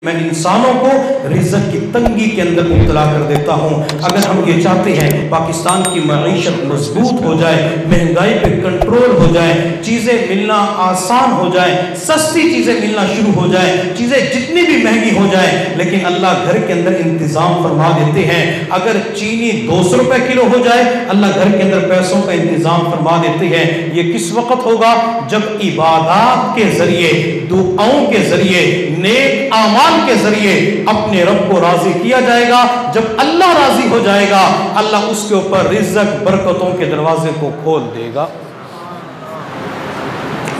میں انسانوں کو رزق کی تنگی کے اندر مبتلا کر دیتا ہوں۔ اگر ہم یہ چاہتے ہیں پاکستان کی معیشت مضبوط ہو جائے، مہنگائی پہ کنٹرول ہو جائے، چیزیں ملنا آسان ہو جائے، سستی چیزیں ملنا شروع ہو جائے، چیزیں جتنی بھی مہنگی ہو جائے، لیکن اللہ گھر کے اندر انتظام فرما دیتے ہیں۔ اگر چینی 200 روپے کلو ہو جائے، اللہ گھر کے اندر پیسوں کا انتظام فرما دیتے ہیں۔ یہ کس وقت ہوگا؟ جب عبادات کے ذریعے، دعاؤں کے ذریعے، نیک اعمال کے ذریعے اپنے رب کو راضی کیا جائے گا۔ جب اللہ راضی ہو جائے گا، اللہ اس کے اوپر رزق برکتوں کے دروازے کو کھول دے گا۔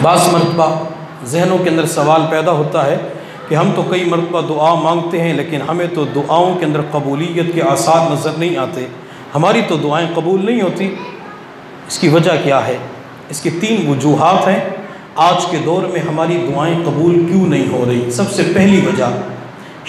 بعض مرتبہ ذہنوں کے اندر سوال پیدا ہوتا ہے کہ ہم تو کئی مرتبہ دعا مانگتے ہیں، لیکن ہمیں تو دعاؤں کے اندر قبولیت کے آثار نظر نہیں آتے، ہماری تو دعائیں قبول نہیں ہوتی۔ اس کی وجہ کیا ہے؟ اس کی 3 وجوہات ہیں۔ آج کے دور میں ہماری دعائیں قبول کیوں نہیں ہو رہی؟ سب سے پہلی وجہ،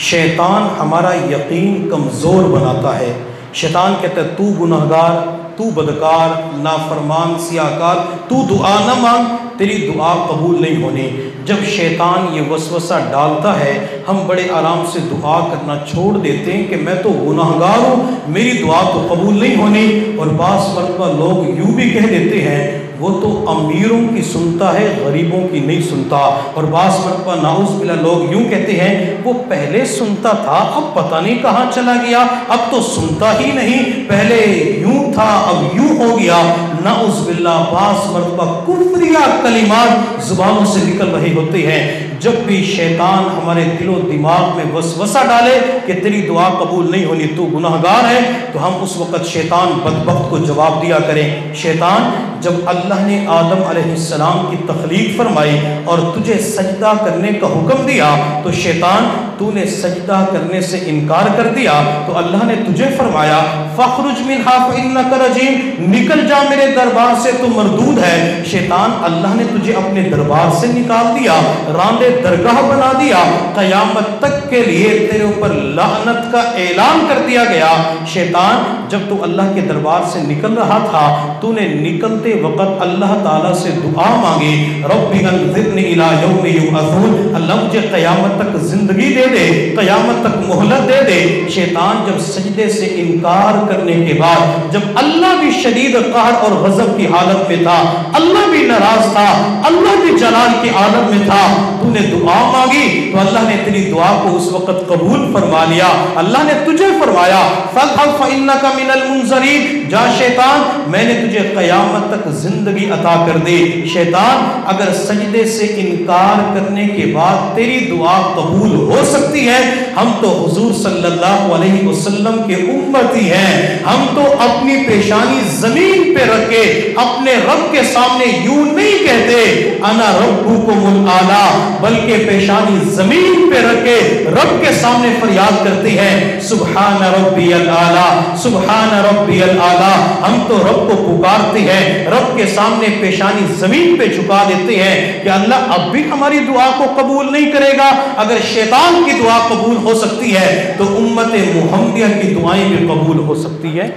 شیطان ہمارا یقین کمزور بناتا ہے۔ شیطان کہتا ہے تو گناہگار، تو بدکار، نافرمان، سیاہکار، تو دعا نہ مانگ، تیری دعا قبول نہیں ہونی۔ جب شیطان یہ وسوسہ ڈالتا ہے، ہم بڑے آرام سے دعا کرنا چھوڑ دیتے ہیں کہ میں تو گناہگار ہوں، میری دعا تو قبول نہیں ہونی۔ اور بعض مرتبہ لوگ یوں بھی کہہ دیتے ہیں وہ تو امیروں کی سنتا ہے، غریبوں کی نہیں سنتا۔ اور بعض مرتبہ نعوذ باللہ لوگ یوں کہتے ہیں وہ پہلے سنتا تھا، اب پتہ نہیں کہاں چلا گیا، اب تو سنتا ہی نہیں، پہلے یوں تھا اب یوں ہو گیا۔ نعوذ باللہ بعض مرتبہ کفریہ کلمات زبانوں سے نکل رہے ہوتے ہیں۔ جب بھی شیطان ہمارے دل و دماغ میں وسوسہ ڈالے کہ تیری دعا قبول نہیں ہونی، تو گناہگار ہے، تو ہم اس وقت شیطان بدبخت کو جواب دیا کریں، شیطان جب اللہ نے آدم علیہ السلام کی تخلیق فرمائی اور تجھے سجدہ کرنے کا حکم دیا، تو شیطان تو نے سجدہ کرنے سے انکار کر دیا، تو اللہ نے تجھے فرمایا فَخْرُجْ مِنْهَا فَإِنَّكَ رَجِيمٌ، نکل جا میرے دربار سے، تو مردود ہے۔ شیطان اللہ نے تجھے اپنے دربار سے نکال دیا، راندے درگاہ بنا دیا، قیامت تک کے لیے تیرے اوپر لعنت کا اعلان کر دیا گیا۔ شیطان جب تو اللہ کے دربار سے نکل رہا تھا، تو نے نکلتے وقت اللہ تعالیٰ سے دعا مانگی، رَبِّ أَنظِرْنِي إِلَىٰ يَوْمِ يُبْعَثُونَ، اللہ مجھے قیامت تک زندگی دے دے، قیامت تک مہلت دے دے۔ شیطان جب سجدے سے انکار کرنے کے بعد، جب اللہ بھی شدید قہر اور غضب کی حالت میں تھا، اللہ بھی ناراض تھا، اللہ بھی جلال کی عالم میں تھا، تو نے دعا مانگی تو اللہ نے تیری دعا کو اس وقت قبول فرما لیا۔ اللہ نے تجھے فرمایا فَاذْهَبْ فَإِنَّكَ مِنَ الْمُنظَرِينَ، جا شیطان میں نے تجھے قیامت تک زندگی عطا کر دی۔ شیطان اگر سجدے سے انکار کرنے کے بعد تیری دعا قبول ہو سکتی ہے، ہم تو حضور صلی اللہ علیہ وسلم کے امتی ہیں، ہم تو اپنی پیشانی زمین پہ رکھ کے اپنے رب کے سامنے یوں نہیں کہتے انا ربکم الاعلی، بلکہ پیشانی زمین پہ رکھ کے رب کے سامنے فریاد کرتے ہیں سبحان ربی الاعلی، سبحان ربی الاعلی۔ ہم تو رب کو پکارتے ہیں، رب کے سامنے پیشانی زمین پہ جھکا دیتے ہیں کہ اللہ اب بھی ہماری دعا کو قبول نہیں کرے گا۔ اگر شیطان کی دعا قبول ہو سکتی ہے تو امت محمدیہ کی دعائیں بھی قبول ہو سکتی ہے۔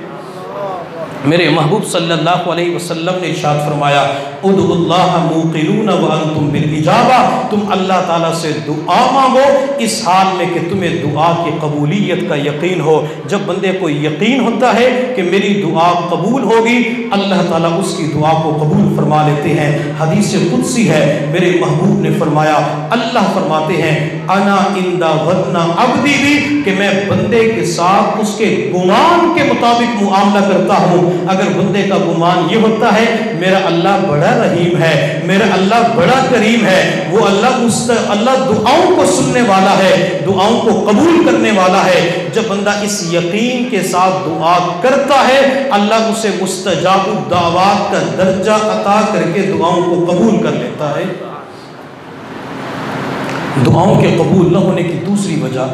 میرے محبوب صلی اللہ علیہ وسلم نے ارشاد فرمایا ادعوا اللہ موقنون وانتم بالاجابہ، تم اللہ تعالیٰ سے دعا مانگو اس حال میں کہ تمہیں دعا کی قبولیت کا یقین ہو۔ جب بندے کو یقین ہوتا ہے کہ میری دعا قبول ہوگی، اللہ تعالیٰ اس کی دعا کو قبول فرما لیتے ہیں۔ حدیث قدسی ہے، میرے محبوب نے فرمایا، اللہ فرماتے ہیں انا عند ظن عبدی بی، کہ میں بندے کے ساتھ اس کے گمان کے مطابق معاملہ کرتا ہوں۔ اگر بندے کا گمان یہ ہوتا ہے میرا اللہ بڑا رحیم ہے، میرا اللہ بڑا کریم ہے، وہ اللہ دعاؤں کو سننے والا ہے، دعاؤں کو قبول کرنے والا ہے، جب بندہ اس یقین کے ساتھ دعا کرتا ہے، اللہ اسے مستجاب الدعوات کا درجہ عطا کر کے دعاؤں کو قبول کر لیتا ہے۔ دعاؤں کے قبول نہ ہونے کی دوسری وجہ،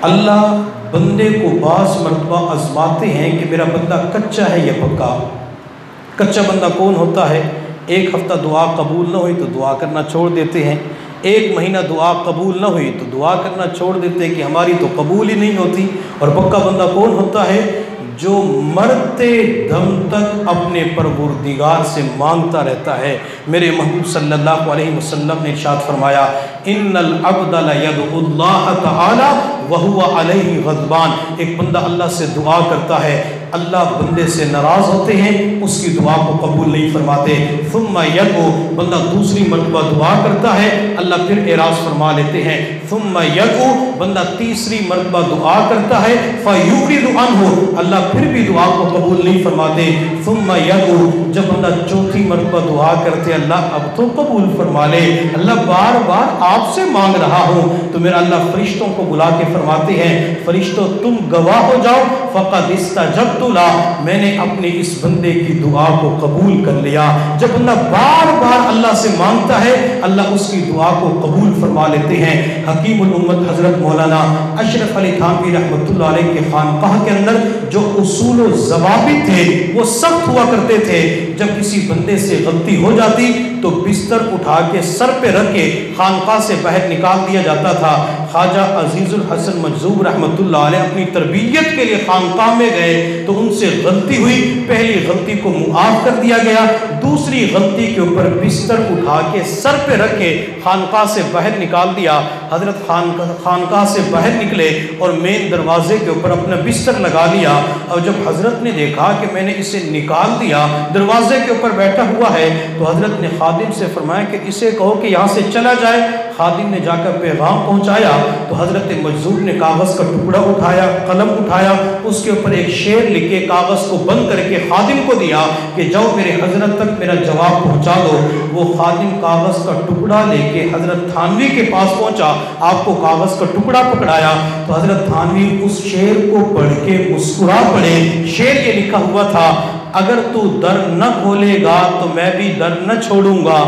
اللہ بندے کو بعض مرتبہ آزماتے ہیں کہ میرا بندہ کچا ہے یا پکا۔ کچا بندہ کون ہوتا ہے؟ ایک ہفتہ دعا قبول نہ ہوئی تو دعا کرنا چھوڑ دیتے ہیں، ایک مہینہ دعا قبول نہ ہوئی تو دعا کرنا چھوڑ دیتے ہیں کہ ہماری تو قبول ہی نہیں ہوتی۔ اور پکا بندہ کون ہوتا ہے؟ جو مرتے دم تک اپنے پروردگار سے مانگتا رہتا ہے۔ میرے محبوب صلی اللہ علیہ وسلم نے ارشاد فرمایا innal abda la yad'u Allah ta'ala wa huwa alayhi ghadban. ایک بندہ اللہ سے دعا کرتا ہے، اللہ بندے سے ناراض ہوتے ہیں، اس کی دعا کو قبول نہیں فرماتے. ثم یدعو، بندہ دوسری مرتبہ دعا کرتا ہے، اللہ پھر اعراض فرما لیتے ہیں. ثم یدعو، بندہ تیسری مرتبہ دعا کرتا ہے، فیعرض عنہ، اللہ پھر بھی دعا کو قبول نہیں فرماتے. ثم یدعو، جب بندہ چوتھی مرتبہ دعا کرتے، اللہ اب تو قبول فرما لے، اللہ بار بار آپ سے مانگ رہا ہوں، تو میرا اللہ فرشتوں کو بلا کے فرماتے ہیں، فرشتوں تم گواہ ہو جاؤ، فقد استجبت له، میں نے اپنے اس بندے کی دعا کو قبول کر لیا. جب بندہ بار بار اللہ سے مانگتا ہے، اللہ اس کی دعا کو قبول فرما لیتے ہیں. حکیم الامت حضرت مولانا اشرف علی تھانوی رحمۃ اللہ علیہ کے خانقاہ کے اندر جو اصول و ضوابط تھے وہ سخت ہوا کرتے تھے. جب کسی بندے سے غلطی ہو جاتی تو بستر اٹھا کے سر پہ رکھ کے خانقاہ سے باہر نکال دیا جاتا تھا. خواجہ عزیز الحسن مجذوب رحمۃ اللہ علیہ اپنی تربیت کے لیے خانقاہ میں گئے تو ان سے غلطی ہوئی، پہلی غلطی کو معاف کر دیا گیا، دوسری غلطی کے اوپر بستر اٹھا کے سر پہ رکھ کے خانقاہ سے باہر نکال دیا. حضرت خانقاہ سے باہر نکلے اور مین دروازے کے اوپر اپنا بستر لگا لیا، اور جب حضرت نے دیکھا کہ میں نے اسے نکال دیا، دروازے کے اوپر بیٹھا ہوا ہے، تو حضرت نے خادم سے فرمایا کہ اسے کہو کہ یہاں سے چلا جائے. خادم نے جا کر پیغام پہنچایا تو حضرت مجذوب نے کاغذ کا ٹکڑا اٹھایا، قلم اٹھایا، اس کے اوپر ایک شعر لکھے کاغذ کو بند کر کے خادم کو دیا کہ جاؤ میرے حضرت تک میرا جواب پہنچا دو. وہ خادم کاغذ کا ٹکڑا لے کے حضرت تھانوی کے پاس پہنچا، آپ کو کاغذ کا ٹکڑا پکڑایا تو حضرت تھانوی اس شعر کو پڑھ کے مسکرا پڑے. شعر یہ لکھا ہوا تھا، اگر تو در نہ کھولے گا تو میں بھی در نہ چھوڑوں گا،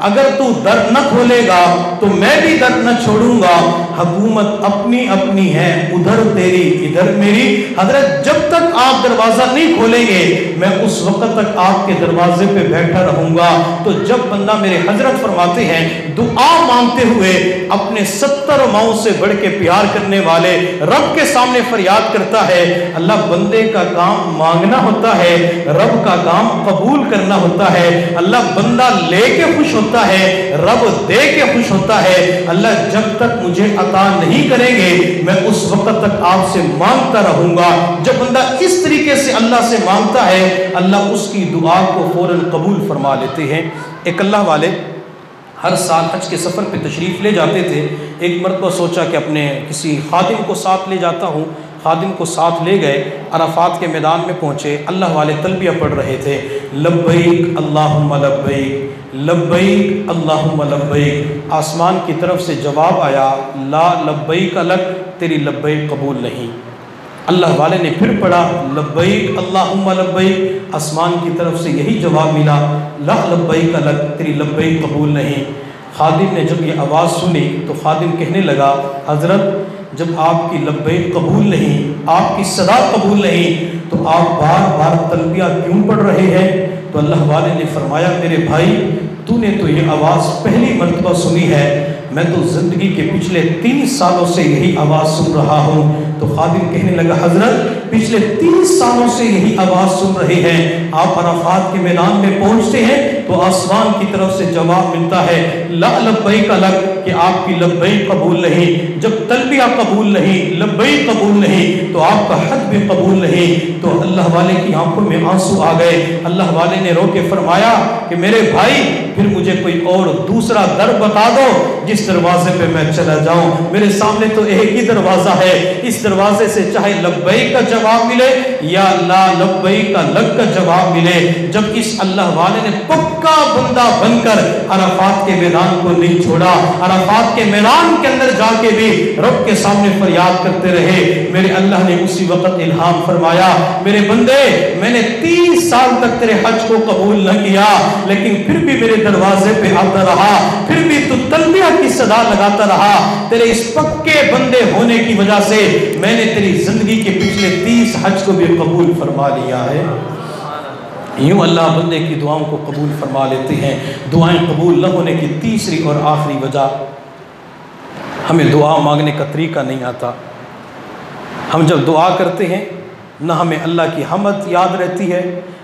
اگر تو در نہ کھولے گا تو میں بھی در نہ چھوڑوں گا، حکومت اپنی اپنی ہے ادھر تیری ادھر میری. حضرت جب تک آپ دروازہ نہیں کھولیں گے میں اس وقت تک آپ کے دروازے پہ بیٹھا رہوں گا. تو جب بندہ میرے حضرت فرماتے ہیں دعا مانگتے ہوئے اپنے 70 ماؤں سے بڑھ کے پیار کرنے والے رب کے سامنے فریاد کرتا ہے، اللہ بندے کا کام مانگنا ہوتا ہے، رب کا کام قبول کرنا ہوتا ہے. اللہ بندہ لے کے خوش ہوتا ہے، رب دے کے خوش ہوتا ہے. اللہ جب تک مجھے عطا نہیں کریں گے میں اس وقت تک آپ سے مانگتا رہوں گا. جب بندہ اس طریقے سے اللہ سے مانگتا ہے اللہ اس کی دعا کو فوراً قبول فرما لیتے ہیں. ایک اللہ والے ہر سال حج کے سفر پہ تشریف لے جاتے تھے. ایک مرتبہ سوچا کہ اپنے کسی خادم کو ساتھ لے جاتا ہوں. خادم کو ساتھ لے گئے، عرفات کے میدان میں پہنچے، اللہ والے تلبیہ پڑھ رہے تھے، لبیک اللہم لبیک لبیک اللہم لبیک. آسمان کی طرف سے جواب آیا، لا لبیک لک، تیری لبیک قبول نہیں. اللہ والے نے پھر پڑھا لبیک اللہم لبیک، آسمان کی طرف سے یہی جواب ملا، لا لبیک لک، تیری لبیک قبول نہیں. خادم نے جب یہ آواز سنی تو خادم کہنے لگا، حضرت جب آپ کی لبیک قبول نہیں، آپ کی صدا قبول نہیں، تو آپ بار بار تلبیہ کیوں پڑھ رہے ہیں؟ تو اللہ والے نے فرمایا، میرے بھائی تو نے تو یہ آواز پہلی مرتبہ سنی ہے، میں تو زندگی کے پچھلے 30 سالوں سے یہی آواز سن رہا ہوں. تو خادم کہنے لگا، حضرت پچھلے 30 سالوں سے یہی آواز سن رہے ہیں، آپ عرفات کے میدان میں پہنچتے ہیں تو آسمان کی طرف سے جواب ملتا ہے، لا لبیک لک، کہ آپ کی لبیک قبول نہیں. جب تلبیہ قبول نہیں، لبیک قبول نہیں، تو آپ کا حج بھی قبول نہیں. تو اللہ والے کی آنکھوں میں آنسو آ گئے. اللہ والے نے رو کے فرمایا کہ میرے بھائی پھر مجھے کوئی اور دوسرا در بتا دو جس دروازے پہ میں چلا جاؤں. میرے سامنے تو ایک ہی دروازہ ہے، اس دروازے سے چاہے لبیک کا جواب ملے یا لا لبیک کا لک کا جواب ملے. جب اس اللہ والے نے پکا بندہ بن کر عرفات کے میدان کو نہیں چھوڑا، عرفات کے میدان کے اندر جا کے بھی رب کے سامنے فریاد کرتے رہے. میرے اللہ نے اسی وقت الہام فرمایا، میرے بندے میں نے 30 سال تک تیرے حج کو قبول نہ کیا، لیکن پھر بھی میرے دروازے پہ آتا رہا، پھر بھی تو تلبیہ کی صدا لگاتا رہا. تیرے اس پکے بندے ہونے کی وجہ سے میں نے تیری زندگی کے پچھلے 30 حج کو بھی قبول فرما لیا ہے. یوں اللہ بندے کی دعاؤں کو قبول فرما لیتے ہیں. دعائیں قبول نہ ہونے کی تیسری اور آخری وجہ، ہمیں دعا مانگنے کا طریقہ نہیں آتا. ہم جب دعا کرتے ہیں نہ ہمیں اللہ کی حمد یاد رہتی ہے،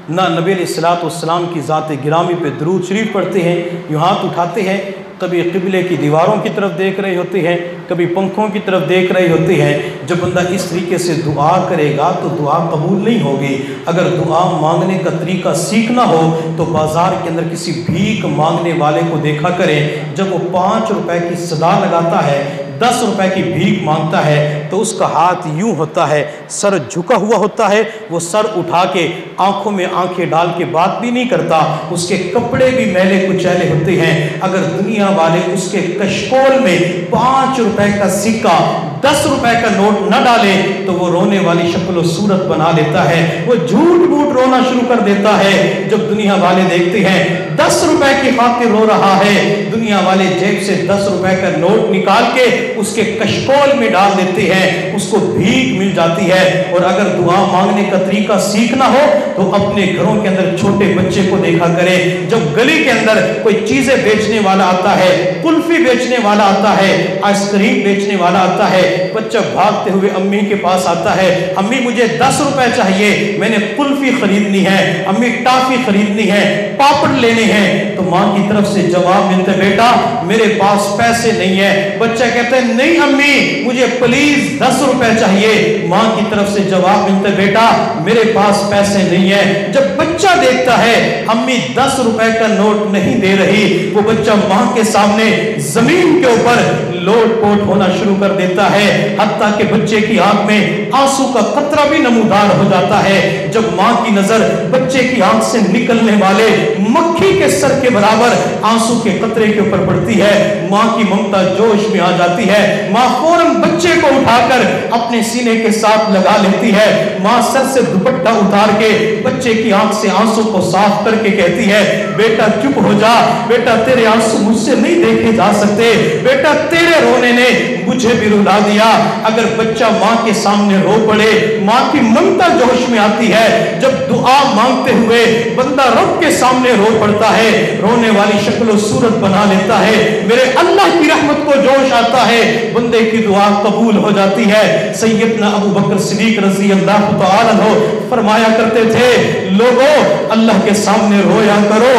نہ نبی علیہ الصلوۃ والسلام کی ذات گرامی پہ درود شریف پڑھتے ہیں. یوں ہاتھ اٹھاتے ہیں کبھی قبلے کی دیواروں کی طرف دیکھ رہی ہوتی ہیں، کبھی پنکھوں کی طرف دیکھ رہی ہوتی ہیں۔ جب بندہ اس طریقے سے دعا کرے گا تو دعا قبول نہیں ہوگی۔ اگر دعا مانگنے کا طریقہ سیکھنا ہو تو بازار کے اندر کسی بھیک مانگنے والے کو دیکھا کریں، جب وہ 5 روپے کی صدا لگاتا ہے، 10 روپے کی بھیک مانگتا ہے تو اس کا ہاتھ یوں ہوتا ہے، سر جھکا ہوا ہوتا ہے، وہ سر اٹھا کے آنکھوں میں آنکھیں ڈال کے بات بھی نہیں کرتا، اس کے کپڑے بھی میلے کچیلے ہوتے ہیں۔ اگر دنیا والے اس کے کشکول میں 5 روپے کا سکہ 10 روپے کا نوٹ نہ ڈالے تو وہ رونے والی شکل و صورت بنا لیتا ہے، وہ جھوٹ بوٹ رونا شروع کر دیتا ہے۔ جب دنیا والے دیکھتے ہیں 10 روپے کی خاطر رو رہا ہے، دنیا والے جیب سے 10 روپے کا نوٹ نکال کے اس کے کشکول میں ڈال دیتے ہیں، اس کو بھیک مل جاتی ہے۔ اور اگر دعا مانگنے کا طریقہ سیکھنا ہو تو اپنے گھروں کے اندر چھوٹے بچے کو دیکھا کرے، جب گلی کے اندر کوئی چیزیں بیچنے والا آتا ہے، کلفی بیچنے والا آتا ہے، آئس کریم بیچنے والا آتا ہے، بچہ بھاگتے ہوئے امی کے پاس آتا ہے، امی مجھے 10 روپے چاہیے، میں نے کلفی خریدنی ہے، امی ٹافی خریدنی ہے، پاپڑ لینے ہیں، تو ماں کی طرف سے جواب ملتا ہے بیٹا میرے پاس پیسے نہیں ہے۔ بچہ کہتا ہے نہیں امی مجھے پلیز 10 روپے چاہیے، ماں کی طرف سے جواب ملتا ہے بیٹا میرے پاس پیسے نہیں ہے۔ جب بچہ دیکھتا ہے امی 10 روپے کا نوٹ نہیں دے رہی، وہ بچہ ماں کے سامنے زمین کے اوپر لوٹ پوٹ ہونا شروع کر دیتا ہے، حتیٰ کہ بچے کی آنکھ میں آنسو کا قطرہ بھی نمودار ہو جاتا ہے۔ جب ماں کی نظر بچے کی آنکھ سے نکلنے والے مکھی کے سر کے برابر آنسو کے قطرے کے اوپر پڑتی ہے، ماں کی ممتا جوش میں آ جاتی ہے، ماں فوراً بچے کو اٹھا کر اپنے سینے کے ساتھ لگا لیتی ہے، ماں سر سے دوپٹہ اتار کے بچے کی آنکھ سے آنسو کو صاف کر کے کہتی ہے بیٹا چپ ہو جا، بیٹا تیرے آنسو مجھ سے نہیں دیکھے جا سکتے، بیٹا تیرے رونے نے مجھے بھی رلا دیا۔ اگر بچہ ماں کے سامنے رو پڑے ماں کی ممتا جوش میں آتی ہے، جب دعا مانگتے ہوئے بندہ رب کے سامنے رو پڑتا ہے، رونے والی شکل و صورت بنا لیتا ہے، میرے اللہ کی رحمت کو جوش آتا ہے، بندے کی دعا قبول ہو جاتی ہے۔ سیدنا ابو بکر صدیق رضی اللہ تعالی عنہ فرمایا کرتے تھے لوگوں اللہ کے سامنے رویا کرو،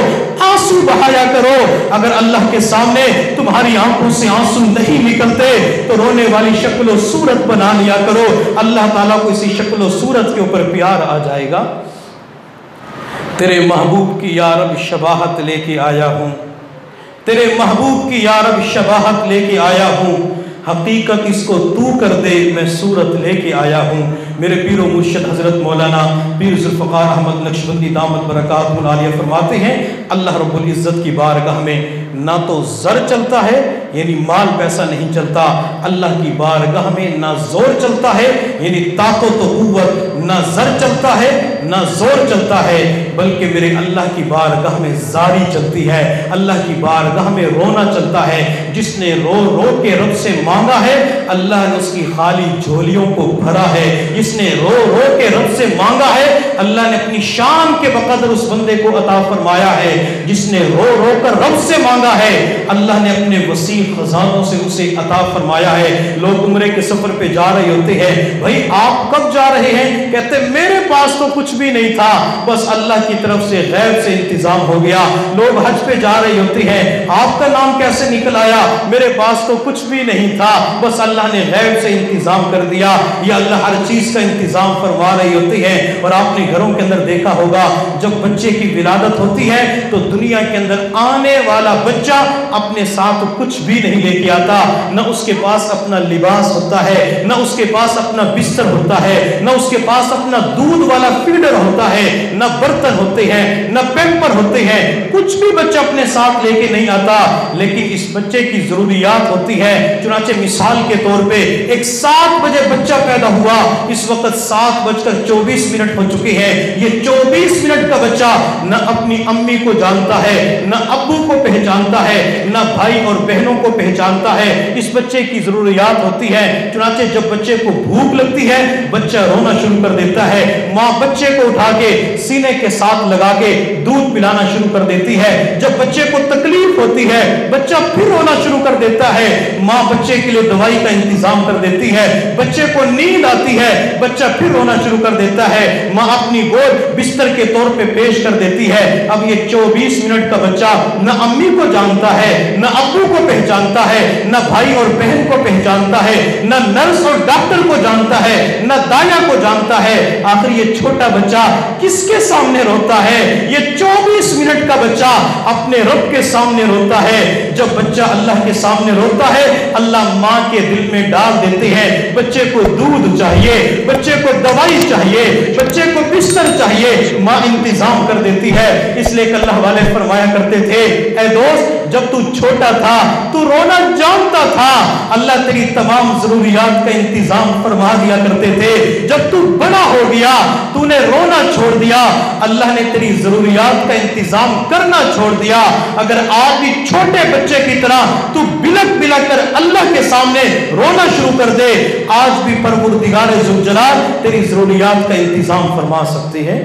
آنسو بہایا کرو، اگر اللہ کے سامنے تمہاری آنکھوں سے آنسو نہیں نکلتے تو رونے والی شکل و صورت بنا لیا کرو، اللہ تعالیٰ کو اسی شکل و صورت کے اوپر پیار آ جائے گا۔ تیرے محبوب کی یا رب شباہت لے کے آیا ہوں، تیرے محبوب کی یا رب شباہت لے کے آیا ہوں، حقیقت اس کو تو کر دے میں صورت لے کے آیا ہوں۔ میرے پیر و مرشد حضرت مولانا پیر ذوالفقار احمد نقشبندی دامت برکاتہ العالیہ فرماتے ہیں اللہ رب العزت کی بارگاہ میں نہ تو زر چلتا ہے یعنی مال پیسہ نہیں چلتا، اللہ کی بارگاہ میں نہ زور چلتا ہے یعنی طاقت و قوت، نہ زر چلتا ہے نہ زور چلتا ہے، بلکہ میرے اللہ کی بارگاہ میں زاری چلتی ہے، اللہ کی بارگاہ میں رونا چلتا ہے۔ جس نے رو رو کے رب سے مانگا ہے اللہ نے اس کی خالی جھولیوں کو بھرا ہے، جس نے رو رو کے رب سے مانگا ہے اللہ نے اپنی شان کے بقدر اس بندے کو عطا فرمایا ہے، جس نے رو رو کر رب سے مانگا ہے اللہ نے اپنے وسیع خزانوں سے اسے عطا فرمایا ہے۔ لوگ عمرے کے سفر پہ جا رہے ہوتے ہیں، بھائی آپ کب جا رہے ہیں؟ کہتے میرے پاس تو کچھ بھی نہیں تھا، بس اللہ کی طرف سے غیب سے انتظام ہو گیا۔ لوگ حج پہ جا رہے ہوتے ہیں، آپ کا نام کیسے نکل آیا؟ میرے پاس تو کچھ بھی نہیں تھا، بس اللہ نے غیب سے انتظام کر دیا۔ یہ اللہ ہر چیز کا انتظام فرما رہی ہوتی ہے۔ اور آپ نے گھروں کے اندر دیکھا ہوگا جب بچے کی ولادت ہوتی ہے تو دنیا کے اندر آنے والا بچہ اپنے ساتھ کچھ بھی نہیں لے کے آتا، نہ اس کے پاس اپنا لباس ہوتا ہے، نہ اس کے پاس اپنا بستر ہوتا ہے، نہ اس کے پاس اپنا دودھ والا فیڈر ہوتا ہے، نہ برتن ہوتے ہیں، نہ پیمپر ہوتے ہیں، کچھ بھی بچہ اپنے ساتھ لے کے نہیں آتا، لیکن اس بچے کی ضروریات ہوتی ہے۔ چنانچہ مثال کے طور پہ ایک 7 بجے بچہ پیدا ہوا، اس وقت 7:24 ہو چکے ہیں، یہ 24 منٹ کا بچہ نہ اپنی امی کو جانتا ہے، نہ ابو کو پہچانتا ہے، نہ بھائی اور بہنوں کو پہچانتا ہے۔ اس بچے کی ضروریات ہوتی ہے، چنانچہ جب بچے کو بھوک لگتی ہے بچہ رونا شروع کر کر دیتا ہے، ماں بچے کو اٹھا کے سینے کے ساتھ لگا کے دودھ پلانا شروع کر دیتی ہے، جب بچے کو تکلیف ہوتی ہے بچہ پھر رونا شروع کر دیتا ہے، ماں بچے کے لیے دوائی کا انتظام کر دیتی ہے، بچے کو نیند آتی ہے بچہ پھر رونا شروع کر دیتا ہے، ماں اپنی گود بستر کے طور پہ پیش کر دیتی ہے۔ اب یہ 24 منٹ کا بچہ نہ امی کو جانتا ہے، نہ ابو کو پہچانتا ہے، نہ بھائی اور بہن کو پہچانتا ہے، نہ نرس اور ڈاکٹر کو جانتا ہے، نہ دایا کو جانتا ہے، آخر یہ چھوٹا بچہ کس کے سامنے روتا ہے؟ یہ 24 منٹ کا بچہ اپنے رب کے سامنے روتا ہے۔ جب بچہ اللہ کے سامنے روتا ہے اللہ ماں کے دل میں ڈال دیتے ہیں بچے کو دودھ چاہیے، بچے کو دوائی چاہیے، بچے کو بستر چاہیے، ماں انتظام کر دیتی ہے۔ اس لیے کہ اللہ والے فرمایا کرتے تھے اے دوست جب تو چھوٹا تھا تو رونا جانتا تھا، اللہ تیری تمام ضروریات کا انتظام فرما دیا کرتے تھے، جب تو بڑا ہو گیا تو نے رونا چھوڑ دیا، اللہ نے تیری ضروریات کا انتظام کرنا چھوڑ دیا۔ اگر آج بھی چھوٹے بچے کی طرح تو بلک بلک کر اللہ کے سامنے رونا شروع کر دے، آج بھی پروردگار ذوالجلال تیری ضروریات کا انتظام فرما سکتے ہیں۔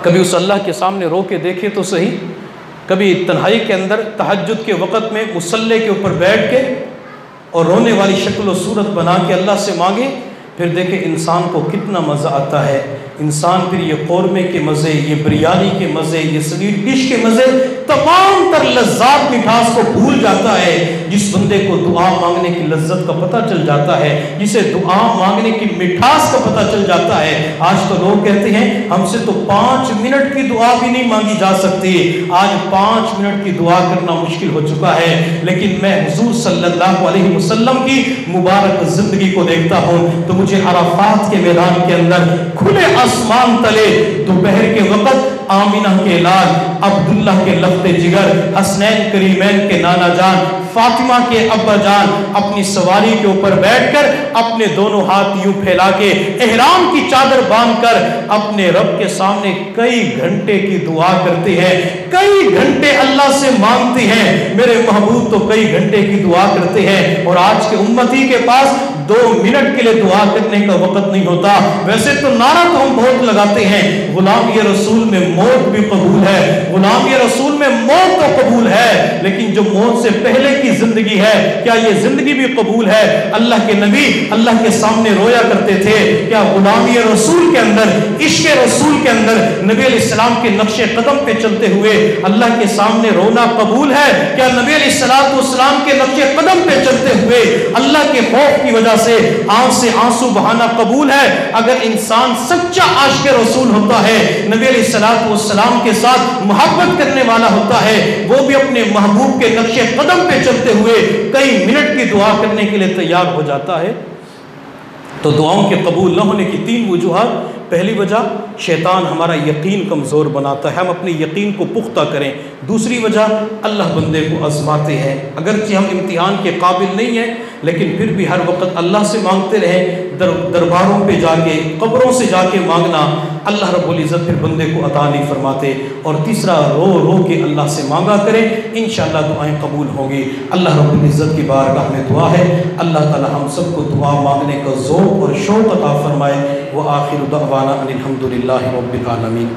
کبھی اس اللہ کے سامنے رو کے دیکھے تو صحیح، کبھی تنہائی کے اندر تہجد کے وقت میں مصلی کے اوپر بیٹھ کے اور رونے والی شکل و صورت بنا کے اللہ سے مانگے، پھر دیکھیں انسان کو کتنا مزہ آتا ہے۔ انسان پھر یہ قورمے کے مزے، یہ بریانی کے مزے، یہ سویٹ ڈش کے مزے، تمام تر لذات مٹھاس کو بھول جاتا ہے۔ جس بندے کو دعا مانگنے کی لذت کا پتہ چل جاتا ہے، جسے دعا مانگنے کی مٹھاس کا پتہ چل جاتا ہے، آج تو لوگ کہتے ہیں ہم سے تو 5 منٹ کی دعا بھی نہیں مانگی جا سکتی، آج 5 منٹ کی دعا کرنا مشکل ہو چکا ہے۔ لیکن میں حضور صلی اللہ علیہ وسلم کی مبارک زندگی کو دیکھتا ہوں تو مجھے عرفات کے میدان کے اندر کھلے آسمان تلے دوپہر کے وقت آمینہ کے لال، عبداللہ کے لفظ جگر، حسنین کریمین کے نانا جان، فاطمہ کے ابا جان اپنی سواری کے اوپر بیٹھ کر اپنے دونوں ہاتھ یوں پھیلا کے احرام کی چادر باندھ کر اپنے رب کے سامنے کئی گھنٹے کی دعا کرتے ہیں، کئی گھنٹے اللہ سے مانگتے ہیں۔ میرے محبوب تو کئی گھنٹے کی دعا کرتے ہیں، اور آج کے امتی کے پاس 2 منٹ کے لیے دعا کرنے کا وقت نہیں ہوتا۔ ویسے تو نعرہ تو ہم بہت لگاتے ہیں، غلامی رسول میں موت بھی قبول ہے، غلامی رسول میں موت تو قبول ہے، لیکن جو موت سے پہلے کی زندگی ہے کیا یہ زندگی بھی قبول ہے؟ اللہ کے نبی اللہ کے سامنے رویا کرتے تھے، کیا غلامی رسول کے اندر، عشق رسول کے اندر نبی علیہ السلام کے نقش قدم پہ چلتے ہوئے اللہ کے سامنے رونا قبول ہے؟ کیا نبی علیہ السلام کے نقش قدم پہ چلتے ہوئے اللہ کے خوف کی وجہ سے آنکھ سے آنسو بہانا قبول ہے؟ اگر انسان سچا عاشق رسول ہوتا ہے، نبی علیہ السلام کے ساتھ محبت کرنے والا ہوتا ہے، وہ بھی اپنے محبوب کے نقش قدم پہ چلتے ہوئے کئی منٹ کی دعا کرنے کے لیے تیار ہو جاتا ہے۔ تو دعاؤں کے قبول نہ ہونے کی 3 وجوہات۔ پہلی وجہ شیطان ہمارا یقین کمزور بناتا ہے، ہم اپنے یقین کو پختہ کریں۔ دوسری وجہ اللہ بندے کو آزماتے ہیں، اگرچہ ہم امتحان کے قابل نہیں ہیں لیکن پھر بھی ہر وقت اللہ سے مانگتے رہیں، درباروں پہ جا کے، قبروں سے جا کے مانگنا اللہ رب العزت پھر بندے کو عطا نہیں فرماتے۔ اور تیسرا رو رو کے اللہ سے مانگا کریں، انشاءاللہ دعائیں قبول ہوں گی۔ اللہ رب العزت کی بارگاہ میں دعا ہے اللہ تعالی ہم سب کو دعا مانگنے کا ذوق اور شوق عطا فرمائے۔ وآخر دعوانا ان الحمد للہ رب العالمین۔